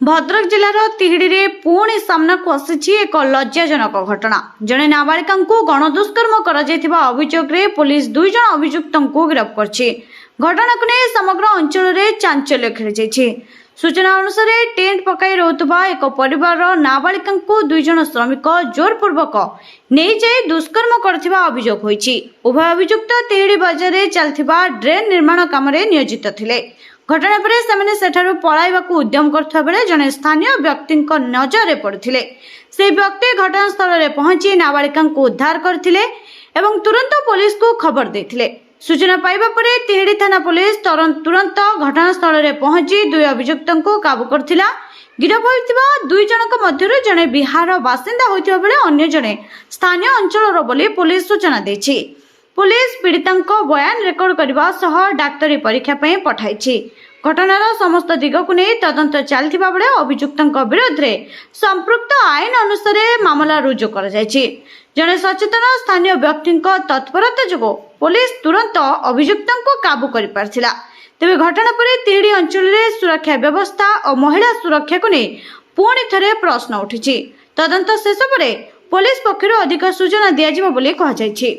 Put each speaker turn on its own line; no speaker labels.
भद्रक जिलार तिहिड़ी पुणी सामना को आसी एक लज्जाजनक घटना। जड़े नाबालिका गणदुष्कर्म अभियोग में पुलिस 2 जन अभियुक्त गिरफ्त कर घटना को नहीं समग्र अंचल में चांचल्य खेली। सूचना अनुसार टेंट पकाई रोकुवा एक परिवार नाबालिका 2 जन श्रमिक जोरपूर्वक नहीं जाई दुष्कर्म करथिबा अभियोग होईछि। उभय अभियुक्त तिहिड़ी बाजार में चलथिबा ड्रेन निर्माण काम नियोजित थिले। घटना पर सेमाने सेठारु पलाइबाकू उद्यम करथबा बेले जने स्थानीय व्यक्ति नजर पड़थिले। से व्यक्ति घटनास्थल में पहुंची नाबालिका उद्धार करथिले एवं तुरंत पुलिस को खबर देथिले। सूचना पाइबा परे तिहिड़ी थाना पुलिस तुरंत घटनास्थल में पहुंची 2 अभियुक्त को काबू करथिला। गिरफ होइतिबा 2 जनक मध्यरु जने बिहार बासिंदा होइतिबा बेले अन्य जने स्थानीय अंचलर बोली पुलिस सूचना देछि। पुलिस पीड़िता बयान रेकर्ड करने सह डाक्तरी परीक्षा पठाई। घटनार समस्त दिग को नहीं तदंत चलता बेले अभियुक्त विरोध में संपृक्त आईन अनुसार मामला रुजु कर जड़े सचेतन स्थानीय व्यक्ति तत्परता जो पुलिस तुरंत अभियुक्त को काबू कर पार्थिला। तेबे घटना पर तिहिड़ी अंचल में सुरक्षा व्यवस्था और महिला सुरक्षा को नहीं पुणी थे प्रश्न उठी। तदंत शेष पर पुलिस पक्षर अधिक सूचना दिया बोली कहुछि।